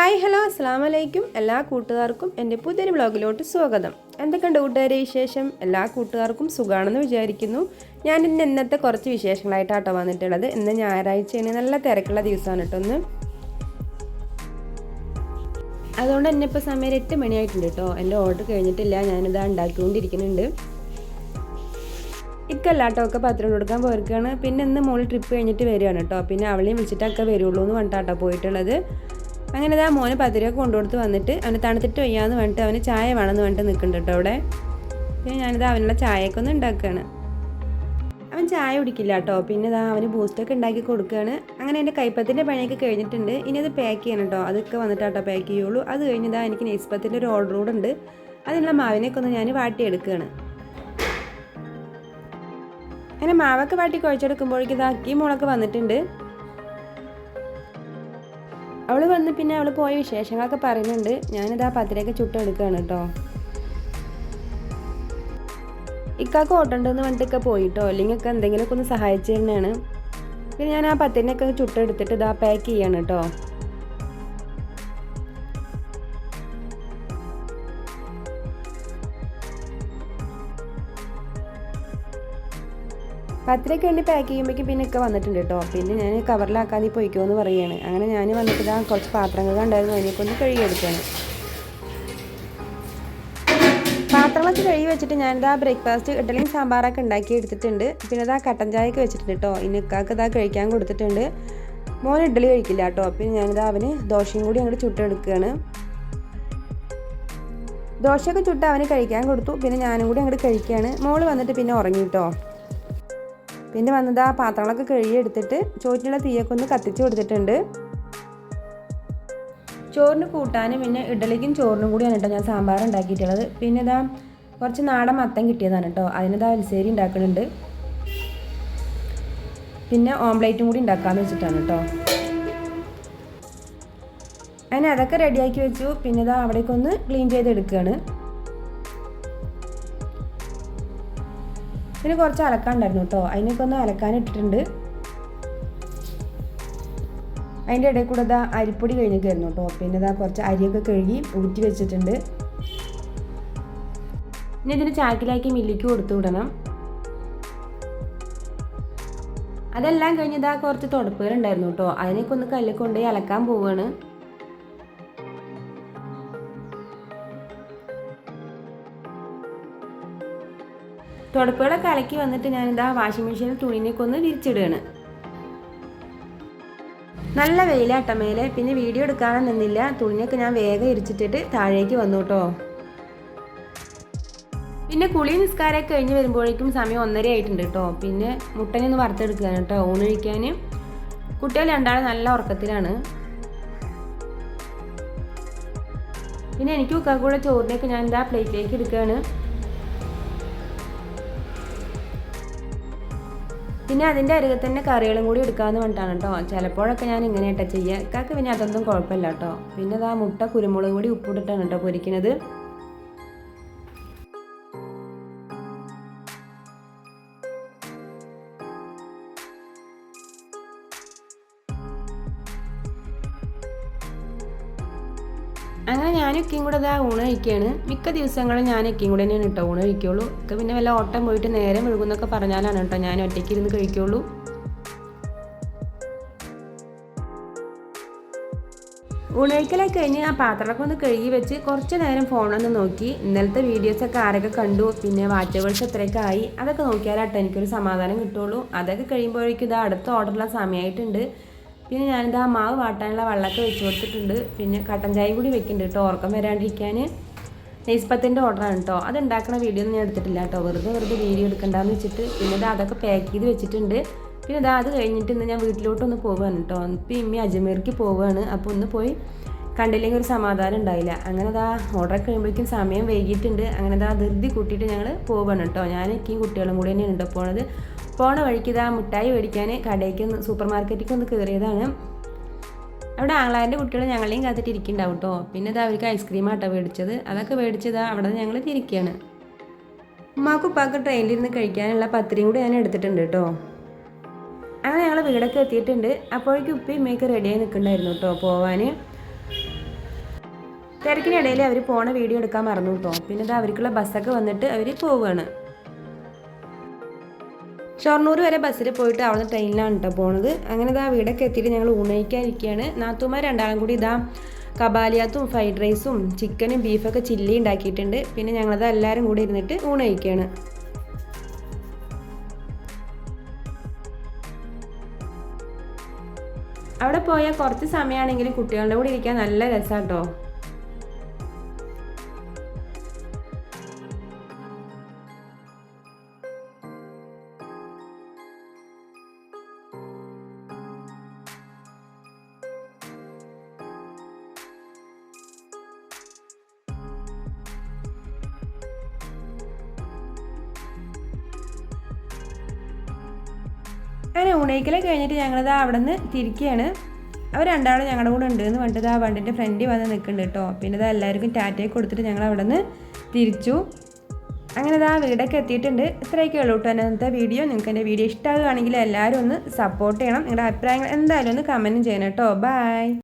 Hi hello അസ്സലാമു അലൈക്കും. എല്ലാ കൂട്ടുകാർക്കും എൻ്റെ പുതിയൊരു വ്ളോഗിലോട്ട് സ്വാഗതം. എന്തൊക്കെയുണ്ട് കൂട്ടുകാരെ വിശേഷം? എല്ലാ കൂട്ടുകാർക്കും സുഖമാണെന്ന് വിചാരിക്കുന്നു. ഞാൻ ഇന്നത്തെ കുറച്ച് വിശേഷങ്ങളായിട്ടാട്ടോ വന്നിട്ടുള്ളത്. ഇന്ന് ഞായറാഴ്ചയാണ്, നല്ല തിരക്കുള്ള ദിവസമാണ് കേട്ടോ ഇന്ന്. അതുകൊണ്ട് തന്നെ ഇപ്പോൾ സമയം 8 മണിയായിട്ടുണ്ട് കേട്ടോ. എൻ്റെ ഓർഡർ കഴിഞ്ഞിട്ടില്ല, ഞാനിതാ ഉണ്ടാക്കിക്കൊണ്ടിരിക്കുന്നുണ്ട്. ഇക്കല്ലാട്ടോ ഒക്കെ പത്രം കൊടുക്കാൻ പോയിരിക്കുകയാണ്. പിന്നെ ഇന്ന് മോൾ ട്രിപ്പ് കഴിഞ്ഞിട്ട് വരികയാണ് കേട്ടോ. പിന്നെ അവളെയും വിളിച്ചിട്ടൊക്കെ വരുള്ളൂ എന്ന് പറഞ്ഞിട്ടാട്ടോ പോയിട്ടുള്ളത്. അങ്ങനെ ഇതാ മോന് പത്തിരിയൊക്കെ കൊണ്ടുകൊടുത്ത് വന്നിട്ട് അവന് തണുത്തിട്ട് വയ്യാന്ന് പറഞ്ഞിട്ട് അവന് ചായ വേണമെന്ന് പറഞ്ഞിട്ട് നിൽക്കുന്നുണ്ട് കേട്ടോ അവിടെ. പിന്നെ ഞാനിതാ അവനുള്ള ചായയൊക്കെ ഒന്ന് ഉണ്ടാക്കുകയാണ്. അവൻ ചായ കുടിക്കില്ല കേട്ടോ. പിന്നെ ഇതാ അവന് ബൂസ്റ്റൊക്കെ ഉണ്ടാക്കി കൊടുക്കുകയാണ്. അങ്ങനെ എൻ്റെ കൈപ്പത്തിൻ്റെ പണിയൊക്കെ കഴിഞ്ഞിട്ടുണ്ട്. ഇനി അത് പാക്ക് ചെയ്യണം കേട്ടോ. അതൊക്കെ വന്നിട്ടാട്ടോ പാക്ക് ചെയ്യുള്ളൂ. അത് കഴിഞ്ഞിതാ എനിക്ക് നെയ്സ്പത്തിൻ്റെ ഒരു ഓർഡർ കൂടെ ഉണ്ട്. അതിനുള്ള മാവിനൊക്കെ ഒന്ന് ഞാൻ വാട്ടിയെടുക്കുകയാണ്. അങ്ങനെ മാവൊക്കെ വാട്ടി കുഴച്ചെടുക്കുമ്പോഴേക്കും ഇതാ അക്കി മോളൊക്കെ വന്നിട്ടുണ്ട്. അവൾ വന്ന് പിന്നെ അവൾ പോയ വിശേഷങ്ങളൊക്കെ പറയുന്നുണ്ട്. ഞാനിതാ പത്തിരിയൊക്കെ ചുട്ടെടുക്കുകയാണ് കേട്ടോ. ഇക്കാക്ക് ഓട്ടമുണ്ടെന്ന് പറഞ്ഞിട്ടൊക്കെ പോയിട്ടോ, അല്ലെങ്കിൽ ഒക്കെ എന്തെങ്കിലുമൊക്കെ ഒന്ന് സഹായിച്ചു തന്നെയാണ്. പിന്നെ ഞാൻ ആ പത്തിരിനൊക്കെ ചുട്ടെടുത്തിട്ട് ഇതാ പാക്ക് ചെയ്യാണ് കേട്ടോ. പത്തിരിയൊക്കെ വേണ്ടി പാക്ക് ചെയ്യുമ്പോഴേക്കും പിന്നെ ഒക്കെ വന്നിട്ടുണ്ട് കേട്ടോ. പിന്നെ ഞാൻ കവറിലാക്കാതെ പൊയ്ക്കോ എന്ന് പറയുകയാണ്. അങ്ങനെ ഞാൻ വന്നിട്ട് ഇതാ കുറച്ച് പാത്രങ്ങൾ ഉണ്ടായിരുന്നു, അതിനൊക്കെ ഒന്ന് കഴുകിയെടുക്കുകയാണ്. പാത്രങ്ങളൊക്കെ കഴുകി വെച്ചിട്ട് ഞാനിതാ ബ്രേക്ക്ഫാസ്റ്റ് ഇഡ്ഡലിയും സാമ്പാറൊക്കെ ഉണ്ടാക്കി എടുത്തിട്ടുണ്ട്. പിന്നെ ഇതാ കട്ടൻ ചായയൊക്കെ വെച്ചിട്ടുണ്ട് കേട്ടോ. ഇക്കാക്ക് ഇതാ കഴിക്കാൻ കൊടുത്തിട്ടുണ്ട്. മോൻ ഇഡ്ഡലി കഴിക്കില്ല കേട്ടോ. പിന്നെ ഞാനിതാ അവന് ദോശയും കൂടി അങ്ങോട്ട് ചുട്ടെടുക്കുകയാണ്. ദോശയൊക്കെ ചുട്ട് അവന് കഴിക്കാൻ കൊടുത്തു. പിന്നെ ഞാനും കൂടി അങ്ങോട്ട് കഴിക്കുകയാണ്. മോള് വന്നിട്ട് പിന്നെ ഉറങ്ങി കേട്ടോ. പിന്നെ വന്നത് ആ പാത്രങ്ങളൊക്കെ കഴുകി എടുത്തിട്ട് ചോറ്റിനുള്ള തീയൊക്കെ ഒന്ന് കത്തിച്ച് കൊടുത്തിട്ടുണ്ട്. ചോറിന് കൂട്ടാനും പിന്നെ ഇഡ്ഡലിക്കും ചോറിനും കൂടിയാണ് കേട്ടോ ഞാൻ സാമ്പാർ ഉണ്ടാക്കിയിട്ടുള്ളത്. പിന്നെ ഇതാ കുറച്ച് നാടൻ മത്തൻ കിട്ടിയതാണ് കേട്ടോ. അതിനിതാ എലിശ്ശേരി ഉണ്ടാക്കുന്നുണ്ട്. പിന്നെ ഓംലേറ്റും കൂടി ഉണ്ടാക്കാമെന്ന് വെച്ചിട്ടാണ് കേട്ടോ. അങ്ങനെ അതൊക്കെ റെഡിയാക്കി വെച്ചു. പിന്നെ ഇതാ അവിടേക്കൊന്ന് ക്ലീൻ ചെയ്തെടുക്കുകയാണ്. പിന്നെ കുറച്ച് അലക്കാനുണ്ടായിരുന്നു കേട്ടോ. അതിനൊക്കെ ഒന്ന് അലക്കാനിട്ടിട്ടുണ്ട്. അതിൻ്റെ ഇടയിൽ കൂടെ ഇതാ അരിപ്പൊടി കഴിഞ്ഞിട്ടായിരുന്നു കേട്ടോ. പിന്നെ ഇതാ കുറച്ച് അരിയൊക്കെ കഴുകി ഊറ്റി വെച്ചിട്ടുണ്ട്. ഇനി ഇതിന് ചാക്കിലാക്കി മില്ലിക്ക് കൊടുത്തു വിടണം. അതെല്ലാം കഴിഞ്ഞിതാ കുറച്ച് തുടപ്പുകളുണ്ടായിരുന്നു കേട്ടോ. അതിനൊക്കെ ഒന്ന് കല്ലിൽ കൊണ്ടുപോയി അലക്കാൻ പോവുകയാണ്. തുടപ്പുകളൊക്കെ അലക്കി വന്നിട്ട് ഞാനിതാ വാഷിംഗ് മെഷീനിൽ തുണിനൊക്കെ ഒന്ന് വിരിച്ചിടുകയാണ്. നല്ല വെയിലാട്ട മേലെ. പിന്നെ വീഡിയോ എടുക്കാനും നിന്നില്ല. തുണിയൊക്കെ ഞാൻ വേഗം ഇരിച്ചിട്ടിട്ട് താഴേക്ക് വന്നു കേട്ടോ. പിന്നെ കുളി നിസ്കാരമൊക്കെ കഴിഞ്ഞ് വരുമ്പോഴേക്കും സമയം 1:30 ആയിട്ടുണ്ട് കേട്ടോ. പിന്നെ മുട്ടനെ ഒന്ന് വറുത്തെടുക്കുകയാണ് കേട്ടോ ഊണൊഴിക്കാൻ. കുട്ടികൾ രണ്ടാളും നല്ല ഉറക്കത്തിലാണ്. പിന്നെ എനിക്ക് ഉക്കാക്കൂടെ ചോറിനൊക്കെ ഞാൻ ഇതാ പ്ലേറ്റിലേക്ക് എടുക്കുകയാണ്. പിന്നെ അതിൻ്റെ അരികെ തന്നെ കറികളും കൂടി എടുക്കാമെന്ന് പറഞ്ഞിട്ടാണ് കേട്ടോ. ചിലപ്പോഴൊക്കെ ഞാൻ ഇങ്ങനെ കേട്ടോ ചെയ്യുക. ഇക്കാക്ക് പിന്നെ അതൊന്നും കുഴപ്പമില്ല കേട്ടോ. പിന്നെ ഇതാ മുട്ട കുരുമുളക് പൊടി ഉപ്പിട്ടിട്ടാണ് കേട്ടോ പൊരിക്കുന്നത്. അങ്ങനെ ഞാനൊക്കെയും കൂടെ ഇതാ ഊണ് കഴിക്കുകയാണ്. മിക്ക ദിവസങ്ങളും ഞാനൊക്കെയും കൂടെ തന്നെയാണ് കേട്ടോ ഊണ് കഴിക്കുള്ളൂ. ഒക്കെ പിന്നെ വല്ല ഓട്ടം പോയിട്ട് നേരം ഒഴുകുന്നൊക്കെ പറഞ്ഞാലാണ് കേട്ടോ ഞാൻ ഒറ്റയ്ക്ക് ഇരുന്ന് കഴിക്കുള്ളൂ. ഊണ് കഴിക്കലൊക്കെ കഴിഞ്ഞ് ആ പാത്രമൊക്കെ ഒന്ന് കഴുകി വെച്ച് കുറച്ച് നേരം ഫോണൊന്ന് നോക്കി. ഇന്നലത്തെ വീഡിയോസൊക്കെ ആരൊക്കെ കണ്ടു, പിന്നെ വാച്ചുവേഴ്സ് എത്രയൊക്കെ ആയി, അതൊക്കെ നോക്കിയാലാട്ടോ എനിക്കൊരു സമാധാനം കിട്ടുള്ളൂ. അതൊക്കെ കഴിയുമ്പോഴേക്കും ഇതാ അടുത്ത ഓർഡറുള്ള സമയമായിട്ടുണ്ട്. പിന്നെ ഞാനിതാ മാവ് വാട്ടാനുള്ള വെള്ളമൊക്കെ വെച്ച് കൊടുത്തിട്ടുണ്ട്. പിന്നെ കട്ടൻ ചായ കൂടി വെക്കുന്നുണ്ട് കേട്ടോ ഉറക്കം വരാണ്ടിരിക്കാൻ. നെയ്സ്പത്തിൻ്റെ ഓർഡറാണ് കേട്ടോ. അത് ഉണ്ടാക്കുന്ന വീഡിയോ ഒന്നും ഞാൻ എടുത്തിട്ടില്ല കേട്ടോ. വെറുതെ വീഡിയോ എടുക്കണ്ടെന്ന് വെച്ചിട്ട്. പിന്നെ ഇതാ അതൊക്കെ പാക്ക് ചെയ്ത് വെച്ചിട്ടുണ്ട്. പിന്നെ ഇതാ അത് കഴിഞ്ഞിട്ട് ഇന്ന് ഞാൻ വീട്ടിലോട്ടൊന്ന് പോവുകയാണ് കേട്ടോ. ഇപ്പം ഇമ്മി അജ്മീർക്ക് പോവുകയാണ്. അപ്പോൾ ഒന്ന് പോയി കണ്ടില്ലെങ്കിൽ ഒരു സമാധാനം ഉണ്ടായില്ല. അങ്ങനെ ഇതാ ഓർഡറൊക്കെ കഴിയുമ്പോഴേക്കും സമയം വൈകിയിട്ടുണ്ട്. അങ്ങനെ ഇതാ ധൃതി കൂട്ടിയിട്ട് ഞങ്ങൾ പോവുകയാണ് കേട്ടോ. ഞാനൊക്കെയും കുട്ടികളും കൂടി തന്നെയാണ് കേട്ടോ പോണത്. പോണ വഴിക്ക് ഇതാ മിഠായി മേടിക്കാൻ കടയ്ക്ക് സൂപ്പർ മാർക്കറ്റിലേക്ക് ഒന്ന് കയറിയതാണ്. അവിടെ ആങ്ങളാൻ്റെ കുട്ടികൾ ഞങ്ങളെയും കാത്തിട്ട് ഇരിക്കുന്നുണ്ടാവും കേട്ടോ. പിന്നെ ഇതാ അവർക്ക് ഐസ്ക്രീം ആട്ടോ മേടിച്ചത്. അതൊക്കെ മേടിച്ചതാ അവിടെ നിന്ന് ഞങ്ങൾ തിരിക്കുകയാണ്. ഉമ്മാക്കും ഉപ്പാക്ക് ട്രെയിനിലിരുന്ന് കഴിക്കാനുള്ള പത്തിരിയും കൂടി ഞാൻ എടുത്തിട്ടുണ്ട് കേട്ടോ. അങ്ങനെ ഞങ്ങൾ വീടൊക്കെ എത്തിയിട്ടുണ്ട്. അപ്പോഴേക്കും ഉപ്പയും ഉമ്മയൊക്കെ റെഡിയായി നിൽക്കുന്നുണ്ടായിരുന്നു കേട്ടോ പോവാൻ. തിരക്കിനിടയിൽ അവർ പോണ വീഡിയോ എടുക്കാൻ മറന്നു കേട്ടോ. പിന്നെ ഇത് അവർക്കുള്ള ബസ്സൊക്കെ വന്നിട്ട് അവർ പോവുകയാണ്. ഷൊർണൂർ വരെ ബസ്സിൽ പോയിട്ട് അവിടുന്ന് ട്രെയിനിലാണ് കേട്ടോ പോണത്. അങ്ങനെ ഇതാ വീടൊക്കെ എത്തിയിട്ട് ഞങ്ങൾ ഊണയിക്കാനിരിക്കുകയാണ്. നാത്തൂമാർ രണ്ടാളും കൂടി ഇതാ കബാലിയാത്തും ഫ്രൈഡ് റൈസും ചിക്കനും ബീഫൊക്കെ ചില്ലി ഉണ്ടാക്കിയിട്ടുണ്ട്. പിന്നെ ഞങ്ങളത് എല്ലാവരും കൂടി ഇരുന്നിട്ട് ഊണയിക്കുകയാണ്. അവിടെ പോയാൽ കുറച്ച് സമയമാണെങ്കിലും കുട്ടികളുടെ കൂടെ ഇരിക്കാൻ നല്ല രസമാണ് കേട്ടോ. അങ്ങനെ ഊണയിക്കലൊക്കെ കഴിഞ്ഞിട്ട് ഞങ്ങളിത് അവിടെ നിന്ന് തിരിക്കുകയാണ്. അവർ രണ്ടാളും ഞങ്ങളുടെ കൂടെ ഉണ്ട് എന്ന് പറഞ്ഞിട്ട് ആ വണ്ടിൻ്റെ ഫ്രണ്ടിൽ വന്ന് നിൽക്കുന്നുണ്ട് കേട്ടോ. പിന്നെ ഇത് എല്ലാവർക്കും ടാറ്റയൊക്കെ കൊടുത്തിട്ട് ഞങ്ങൾ അവിടെ നിന്ന് തിരിച്ചു. അങ്ങനെ ഇതാ വീടൊക്കെ എത്തിയിട്ടുണ്ട്. ഇത്രയൊക്കെ ഉള്ളൂ കേട്ടോ ഇന്നത്തെ വീഡിയോ. നിങ്ങൾക്ക് എൻ്റെ വീഡിയോ ഇഷ്ടമാകുകയാണെങ്കിൽ എല്ലാവരും ഒന്ന് സപ്പോർട്ട് ചെയ്യണം. നിങ്ങളുടെ അഭിപ്രായങ്ങൾ എന്തായാലും ഒന്ന് കമൻറ്റും ചെയ്യണം കേട്ടോ. ബൈ.